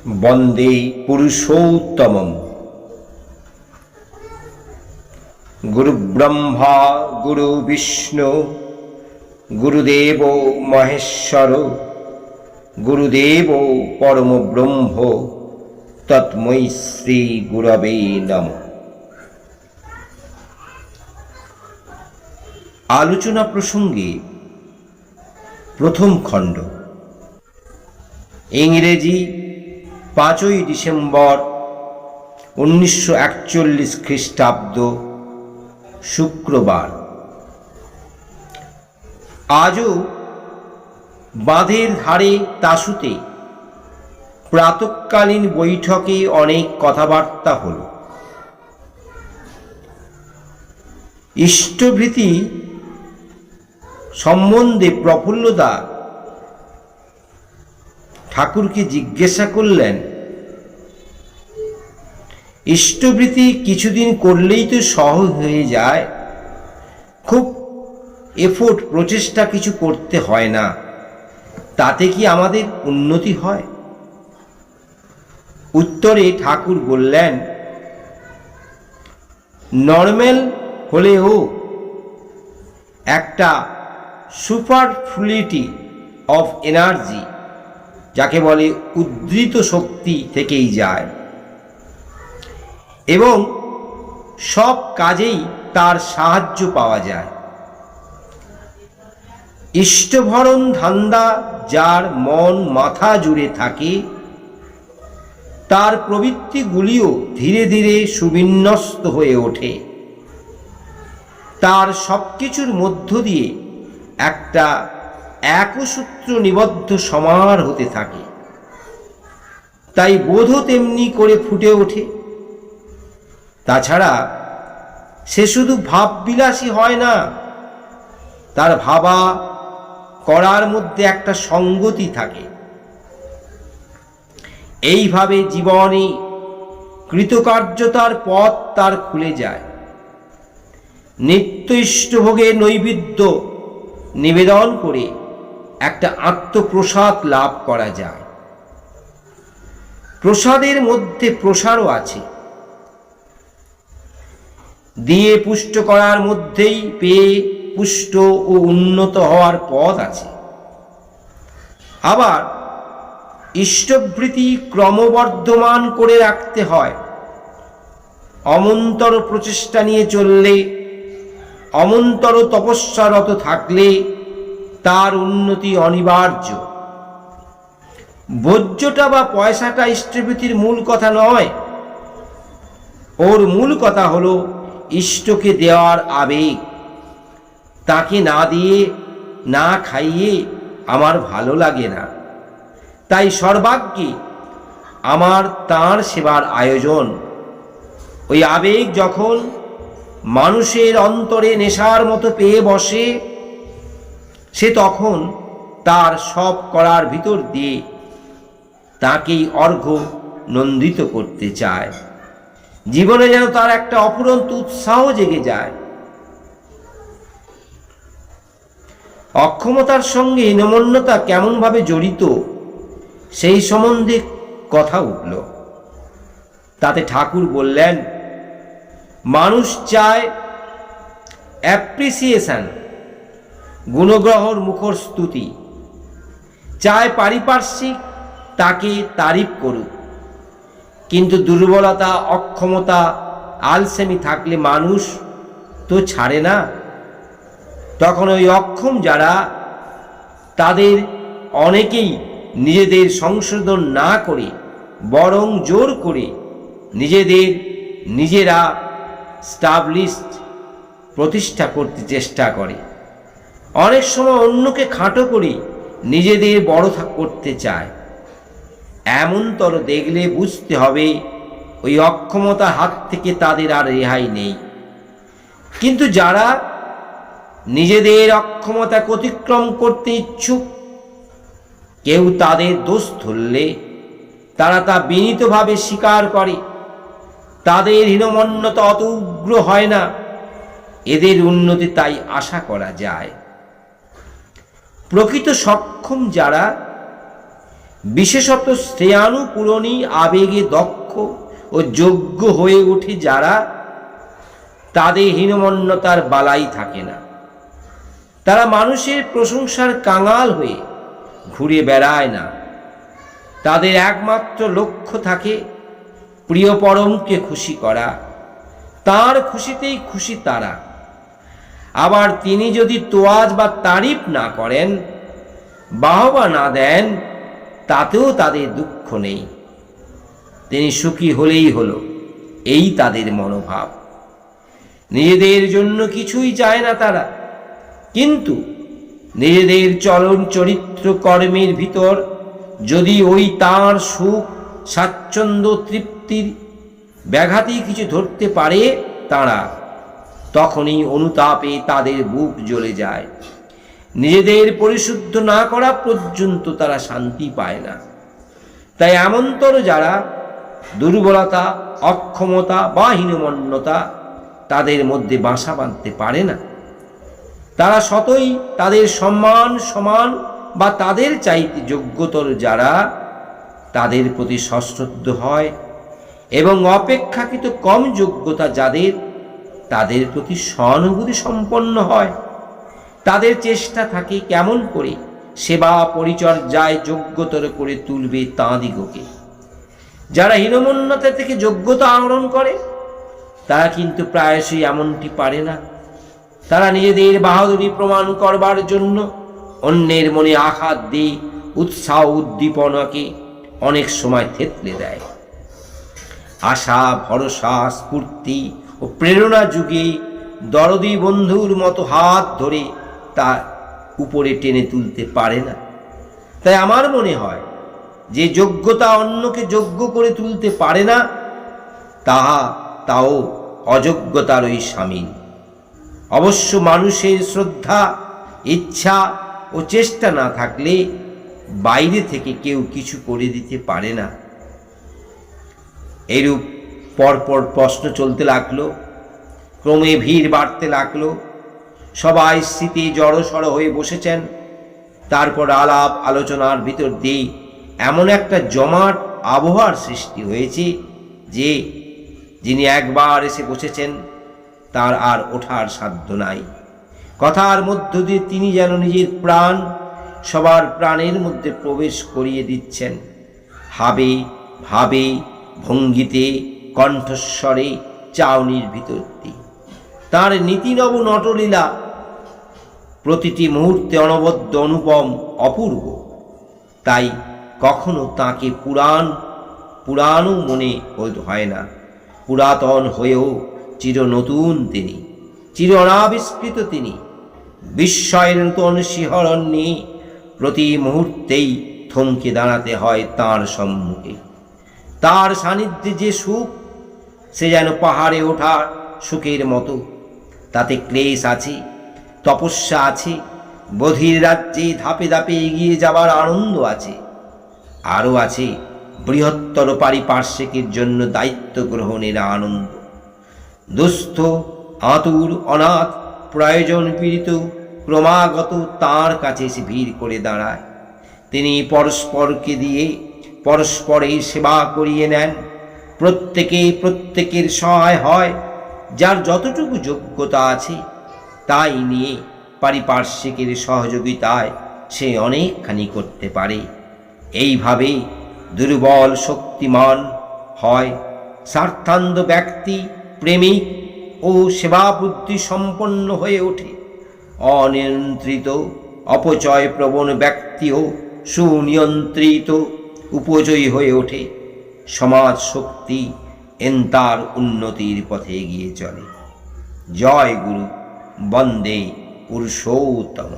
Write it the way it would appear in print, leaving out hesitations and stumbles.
বন্দে পুরুষোত্তমম। গুরু ব্রহ্মা গুরু বিষ্ণু গুরুদেব মহেশ্বর গুরুদেব পরম ব্রহ্ম তৎমৈ শ্রী গুরবে নমঃ। আলোচনা প্রসঙ্গে প্রথম খণ্ড। ইংরেজি 5ই ডিসেম্বর 1941 খ্রিস্টাব্দ, শুক্রবার। আজও বাঁধের ধারে তাসুতে প্রাতঃকালীন বৈঠকে অনেক কথাবার্তা হল। ইষ্টভৃতি সম্বন্ধে প্রফুল্লদা ঠাকুরকে জিজ্ঞাসা করলেন, ইষ্টভৃতি কিছুদিন করলেই তো সহজ হয়ে যায়, খুব প্রচেষ্টা কিছু করতে হয় না, তাতে কি আমাদের উন্নতি হয়? উত্তরে ঠাকুর বললেন, নর্মাল হলেও একটা সুপারফ্লুইডিটি অফ এনার্জি, যাকে বলে উদ্ধৃত শক্তি, থেকেই যায় এবং সব কাজেই তার সাহায্য পাওয়া যায়। ইষ্টভরণ ধান্দা যার মন মাথা জুড়ে থাকে, তার প্রবৃত্তিগুলিও ধীরে ধীরে সুবিন্যস্ত হয়ে ওঠে। তার সবকিছুর মধ্য দিয়ে একটা একসূত্র নিবদ্ধ সমার হতে থাকে, তাই বোধও তেমনি করে ফুটে ওঠে। তাছাড়া সে শুধু ভাববিলাসী হয় না, তার ভাবা করার মধ্যে একটা সঙ্গতি থাকে। এইভাবে জীবনে কৃতকার্যতার পথ তার খুলে যায়। নিত্য ইষ্টভোগের নৈবেদ্য নিবেদন করে একটা আত্মপ্রসাদ লাভ করা যায়। প্রসাদের মধ্যে প্রসারও আছে। দিয়ে পুষ্ট করার মধ্যেই পেয়ে পুষ্ট ও উন্নত হওয়ার পথ আছে। আবার ইষ্টভৃতি ক্রমবর্ধমান করে রাখতে হয়। অমন্তর প্রচেষ্টা নিয়ে চললে, অমন্তর তপস্যারত থাকলে তার উন্নতি অনিবার্য। ভোজ্যটা বা পয়সাটা ইষ্টভৃতির মূল কথা নয়। ওর মূল কথা হলো ইষ্টকে দেওয়ার আবেগ। তাকে না দিয়ে, না খাইয়ে আমার ভালো লাগে না, তাই সর্বাগ্যে আমার তাঁর সেবার আয়োজন। ওই আবেগ যখন মানুষের অন্তরে নেশার মতো পেয়ে বসে, সে তখন তার সব করার ভিতর দিয়ে তাকেই অর্ঘ্য নন্দিত করতে চায়। জীবনে যেন তার একটা অফুরন্ত উৎসাহ জেগে যায়। অক্ষমতার সঙ্গে নমন্যতা কেমনভাবে জড়িত, সেই সম্বন্ধে কথা উঠল। তাতে ঠাকুর বললেন, মানুষ চায় অ্যাপ্রিসিয়েশন, গুণগ্রহর মুখর স্তুতি, চায় পারিপার্শ্বিক তাকে তারিফ করুক। কিন্তু দুর্বলতা, অক্ষমতা, আলসেমি থাকলে মানুষ তো ছাড়ে না। তখন ওই অক্ষম যারা, তাদের অনেকেই নিজেদের সংশোধন না করে বরং জোর করে নিজেরা স্টাবলিশড প্রতিষ্ঠা করতে চেষ্টা করে। অনেক সময় অন্যকে খাটো করে নিজেদের বড় করতে চায়। এমনতর দেখলে বুঝতে হবে ওই অক্ষমতার হাত থেকে তাদের আর রেহাই নেই। কিন্তু যারা নিজেদের অক্ষমতাকে অতিক্রম করতে ইচ্ছুক, কেউ তাদের দোষ ধরলে তারা তা বিনীতভাবে স্বীকার করে। তাদের হীনমন্যতা অত উগ্র হয় না। এদের উন্নতি তাই আশা করা যায়। প্রকৃত সক্ষম যারা, বিশেষত শ্রেয়ানুপূরণী আবেগে দক্ষ ও যোগ্য হয়ে ওঠে যারা, তাদের হীনমন্যতার বালাই থাকে না। তারা মানুষের প্রশংসার কাঙাল হয়ে ঘুরে বেড়ায় না। তাদের একমাত্র লক্ষ্য থাকে প্রিয় পরমকে খুশি করা, তার খুশিতেই খুশি তারা। আবার তিনি যদি তোয়াজ বা তারিফ না করেন, বাহবা না দেন, তাতেও তাদের দুঃখ নেই। তিনি সুখী হলেই হলো, এই তাদের মনোভাব। নিজেদের জন্য কিছুই চায় না তারা, কিন্তু নিজেদের চলন চরিত্র কর্মের ভিতর যদি ওই তাঁর সুখ স্বাচ্ছন্দ্য তৃপ্তির ব্যাঘাতই কিছু ধরতে পারে তারা, তখনই অনুতাপে তাদের বুক জ্বলে যায়। নিজেদের পরিশুদ্ধ না করা পর্যন্ত তারা শান্তি পায় না। তাই এমনতর যারা দুর্বলতা, অক্ষমতা বা হীনমন্যতা তাদের মধ্যে বাসা বাঁধতে পারে না, তারা সতই তাদের সম্মান সমান বা তাদের চাইতে যোগ্যতর যারা, তাদের প্রতি সশ্রদ্ধ হয় এবং অপেক্ষাকৃত কম যোগ্যতা যাদের, তাদের প্রতি সহানুভূতি সম্পন্ন হয়। তাদের চেষ্টা থাকে কেমন করে সেবা পরিচর্যায় যোগ্যতর করে তুলবে তাঁদিগকে। যারা হীনমন্যতা থেকে যোগ্যতা আহরণ করে তারা কিন্তু প্রায়শই এমনটি পারে না। তারা নিজেদের বাহাদুরি প্রমাণ করবার জন্য অন্যের মনে আঘাত দিয়ে উৎসাহ উদ্দীপনাকে অনেক সময় থেতলে দেয়। আশা, ভরসা, স্ফূর্তি ও প্রেরণা যুগে দরদি বন্ধুর মতো হাত ধরে তার উপরে টেনে তুলতে পারে না। তাই আমার মনে হয় যে যোগ্যতা অন্যকে যোগ্য করে তুলতে পারে না, তাও অযোগ্যতারই শামিল। অবশ্য মানুষের শ্রদ্ধা, ইচ্ছা ও চেষ্টা না থাকলে বাইরে থেকে কেউ কিছু করে দিতে পারে না। এরূপ পরপর প্রশ্ন চলতে লাগলো, ক্রমে ভিড় বাড়তে লাগলো। সবাই স্মৃতি জড়সড় হয়ে বসেছেন। তারপর আলাপ আলোচনার ভিতর দিয়ে এমন একটা জমাট আবহাওয়ার সৃষ্টি হয়েছে যে যিনি একবার এসে বসেছেন তার আর ওঠার সাধ্য নাই। কথার মধ্য দিয়ে তিনি যেন নিজের প্রাণ সবার প্রাণের মধ্যে প্রবেশ করিয়ে দিচ্ছেন। হাবে ভাবে, ভঙ্গিতে, কণ্ঠস্বরে, চাউনির ভিতর দিয়ে তাঁর নীতিনব নটলীলা প্রতিটি মুহূর্তে অনবদ্য, অনুপম, অপূর্ব। তাই কখনো তাঁকে পুরানো মনে হয় না। পুরাতন হয়েও চির নতুন তিনি, চির অনাবিষ্কৃত তিনি। বিস্ময়ের নতুন শিহরণ নিয়ে প্রতি মুহূর্তেই থমকে দাঁড়াতে হয় তাঁর সম্মুখে। তার সান্নিধ্যে যে সুখ, সে যেন পাহাড়ে ওঠার সুখের মতো। তাতে ক্লেশ আছে, তপস্যা আছে, বধির রাজ্যে ধাপে ধাপে এগিয়ে যাবার আনন্দ আছে। আরও আছে বৃহত্তর পারিপার্শ্বিকের জন্য দায়িত্ব গ্রহণের আনন্দ। দুস্থ, আতুর, অনাথ, প্রয়োজন পীড়িত ক্রমাগত তাঁর কাছে এসে ভিড় করে দাঁড়ায়। তিনি পরস্পরকে দিয়ে পরস্পরের সেবা করিয়ে নেন। প্রত্যেকের সহায় হয়। যার যতটুকু যোগ্যতা আছে তাই নিয়ে পারিপার্শ্বিকের সহযোগিতায় সে অনেকখানি করতে পারে। এইভাবে দুর্বল শক্তিমান হয়, স্বার্থান্ধ ব্যক্তি প্রেমিক ও সেবাবুদ্ধি সম্পন্ন হয়ে ওঠে। অনিয়ন্ত্রিত অপচয় প্রবণ ব্যক্তিও সুনিয়ন্ত্রিত উপজয়ী হয়ে ওঠে। সমাজ শক্তি তার উন্নতির পথে এগিয়ে চলে। জয় গুরু, বন্দে পুরুষোত্তম।